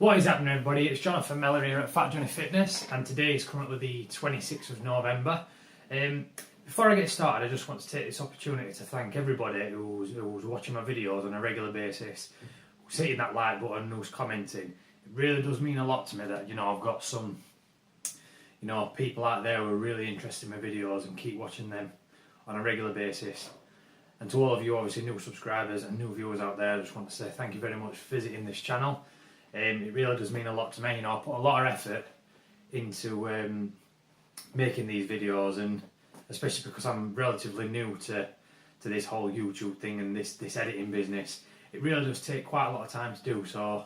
What is happening, everybody? It's Jonathan Mellor here at Fat Johnny Fitness, and today is currently the 26th of November. Before I get started, I just want to take this opportunity to thank everybody who's watching my videos on a regular basis, who's hitting that like button, who's commenting. It really does mean a lot to me that, I've got some, people out there who are really interested in my videos and keep watching them on a regular basis. And to all of you, obviously new subscribers and new viewers out there, I just want to say thank you very much for visiting this channel. It really does mean a lot to me. I put a lot of effort into making these videos, and especially because I'm relatively new to this whole YouTube thing and this editing business, it really does take quite a lot of time to do. So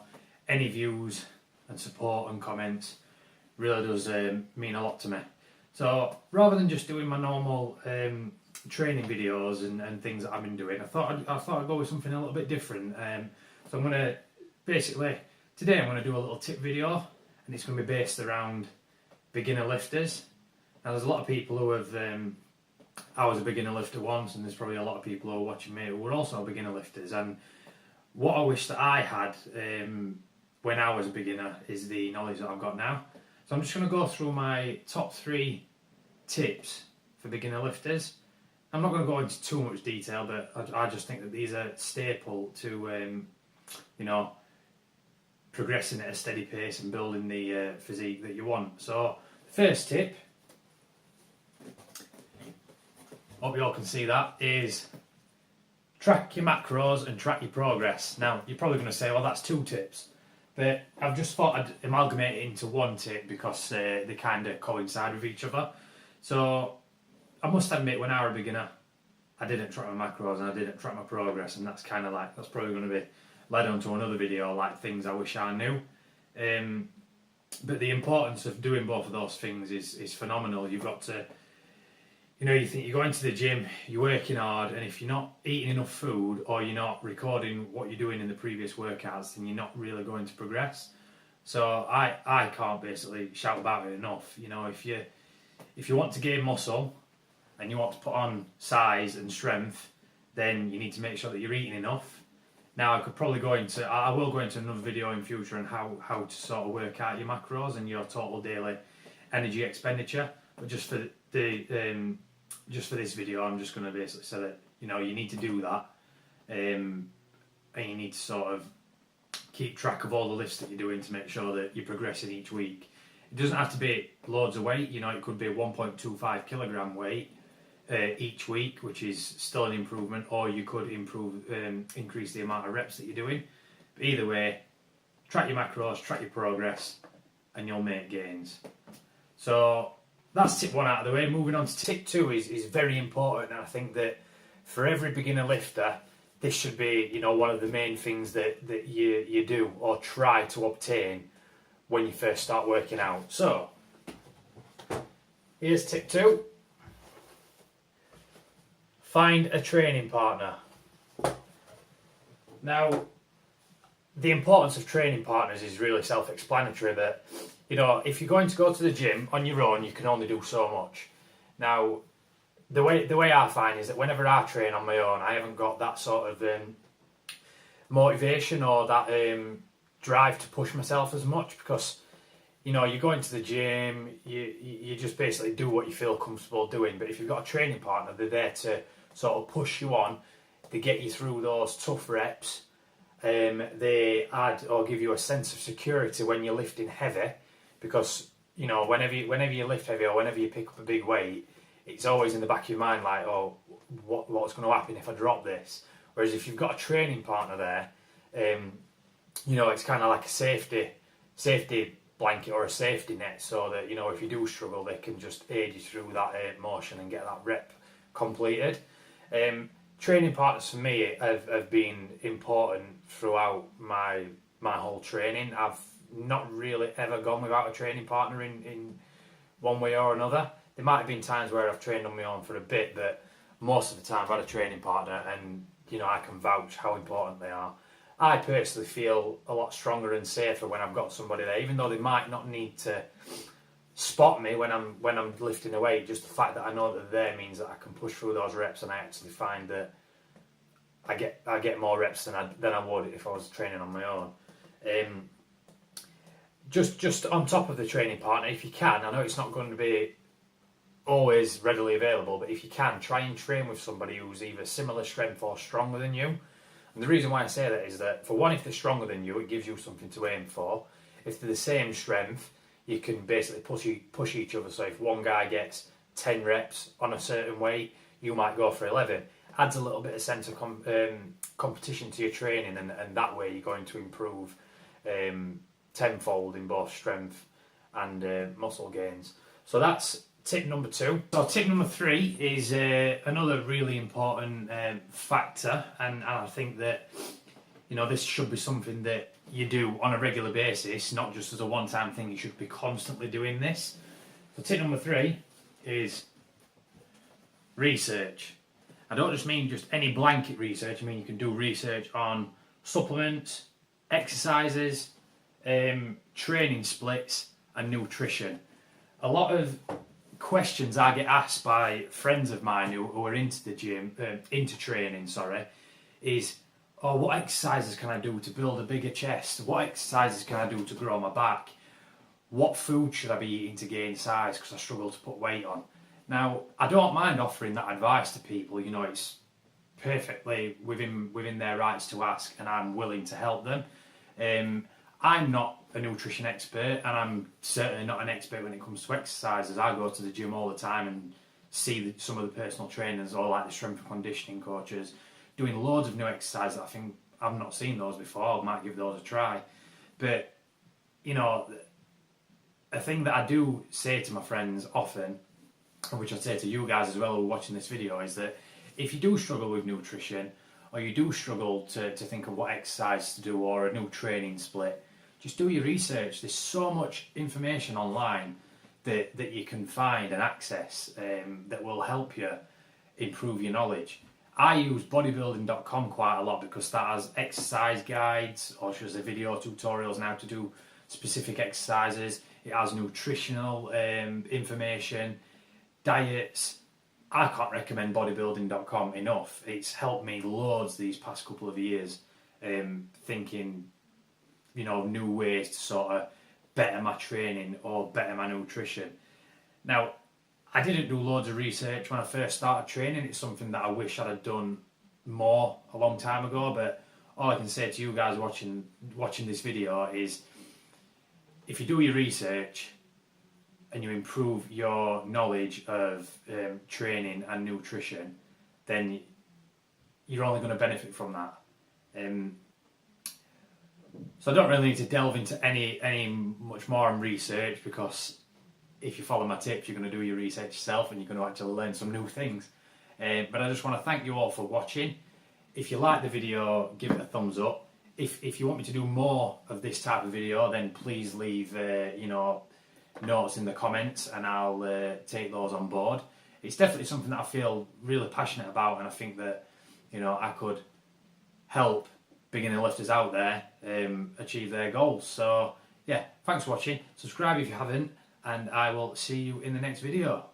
any views and support and comments really does mean a lot to me. So rather than just doing my normal training videos and things that I've been doing, I thought I'd go with something a little bit different. So I'm going to today I'm going to do a little tip video, and it's going to be based around beginner lifters. Now there's a lot of people who have, I was a beginner lifter once, and there's probably a lot of people who are watching me who were also beginner lifters, and what I wish that I had when I was a beginner is the knowledge that I've got now. So I'm just going to go through my top 3 tips for beginner lifters. I'm not going to go into too much detail, but I just think that these are staple to, progressing at a steady pace and building the physique that you want. So, first tip, hope you all can see that, is track your macros and track your progress. Now, you're probably going to say, well, that's 2 tips. But I've just thought I'd amalgamate it into 1 tip because they kind of coincide with each other. So, I must admit, when I was a beginner, I didn't track my macros and I didn't track my progress, and that's probably going to be led on to another video, like things I wish I knew. But the importance of doing both of those things is phenomenal. You've got to, you think you're going to the gym, you're working hard, and if you're not eating enough food or you're not recording what you're doing in the previous workouts, then you're not really going to progress. So I can't basically shout about it enough. If you want to gain muscle and you want to put on size and strength, then you need to make sure that you're eating enough. Now I will go into another video in future on how to sort of work out your macros and your total daily energy expenditure. But just for this video, I'm just going to basically say that you need to do that, and you need to sort of keep track of all the lifts that you're doing to make sure that you're progressing each week. It doesn't have to be loads of weight. It could be a 1.25 kilogram weight each week, which is still an improvement, or you could increase the amount of reps that you're doing. But either way, track your macros, track your progress, and you'll make gains. So that's tip 1 out of the way. Moving on to tip 2 is very important, and I think that for every beginner lifter, this should be one of the main things that you do or try to obtain when you first start working out. So here's tip 2. Find a training partner. Now, the importance of training partners is really self-explanatory, but if you're going to go to the gym on your own, you can only do so much. Now, the way I find is that whenever I train on my own, I haven't got that sort of motivation or that drive to push myself as much, because you go into the gym, you just basically do what you feel comfortable doing. But if you've got a training partner, they're there to sort of push you on, to get you through those tough reps. They add or give you a sense of security when you're lifting heavy, because whenever you lift heavy or whenever you pick up a big weight, it's always in the back of your mind like, oh, what's going to happen if I drop this? Whereas if you've got a training partner there, it's kind of like a safety blanket or a safety net, so that if you do struggle, they can just aid you through that motion and get that rep completed. Training partners for me have been important throughout my whole training. I've not really ever gone without a training partner in one way or another. There might have been times where I've trained on my own for a bit, but most of the time I've had a training partner, and I can vouch how important they are. I personally feel a lot stronger and safer when I've got somebody there, even though they might not need to spot me when I'm lifting a weight. Just the fact that I know that they're there means that I can push through those reps, and I actually find that I get more reps than I would if I was training on my own. just on top of the training partner, if you can, I know it's not going to be always readily available, but if you can, try and train with somebody who's either similar strength or stronger than you. And the reason why I say that is that, for one, if they're stronger than you, it gives you something to aim for. If they're the same strength, you can basically push each other. So if one guy gets 10 reps on a certain weight, you might go for 11. Adds a little bit of sense of competition to your training, and that way you're going to improve tenfold in both strength and muscle gains. So that's tip number 2. So tip number 3 is another really important factor, and I think that, you know, this should be something that you do on a regular basis, not just as a one-time thing. You should be constantly doing this. So tip number 3 is research. I don't just mean just any blanket research. I mean you can do research on supplements, exercises, training splits and nutrition. A lot of questions I get asked by friends of mine who are into the gym, into training, is, oh, what exercises can I do to build a bigger chest? What exercises can I do to grow my back? What food should I be eating to gain size, because I struggle to put weight on? Now, I don't mind offering that advice to people. You know, it's perfectly within their rights to ask, and I'm willing to help them. I'm not a nutrition expert, and I'm certainly not an expert when it comes to exercises. I go to the gym all the time and see some of the personal trainers, or like the strength and conditioning coaches, doing loads of new exercises. I think I've not seen those before. I might give those a try. But, you know, a thing that I do say to my friends often, which I say to you guys as well who are watching this video, is that if you do struggle with nutrition, or you do struggle to think of what exercise to do or a new training split, just do your research. There's so much information online that you can find and access that will help you improve your knowledge. I use bodybuilding.com quite a lot because that has exercise guides, or should I say video tutorials on how to do specific exercises. It has nutritional information, diets. I can't recommend bodybuilding.com enough. It's helped me loads these past couple of years, thinking, you know, new ways to sort of better my training or better my nutrition. Now, I didn't do loads of research when I first started training. It's something that I wish I'd have done more a long time ago, but all I can say to you guys watching this video is, if you do your research and you improve your knowledge of training and nutrition, then you're only going to benefit from that. So I don't really need to delve into any much more on research, because if you follow my tips, you're going to do your research yourself and you're going to actually learn some new things. But I just want to thank you all for watching. If you like the video, give it a thumbs up. If you want me to do more of this type of video, then please leave notes in the comments, and I'll take those on board. It's definitely something that I feel really passionate about, and I think that, you know, I could help beginner lifters out there achieve their goals. So yeah, thanks for watching. Subscribe if you haven't, and I will see you in the next video.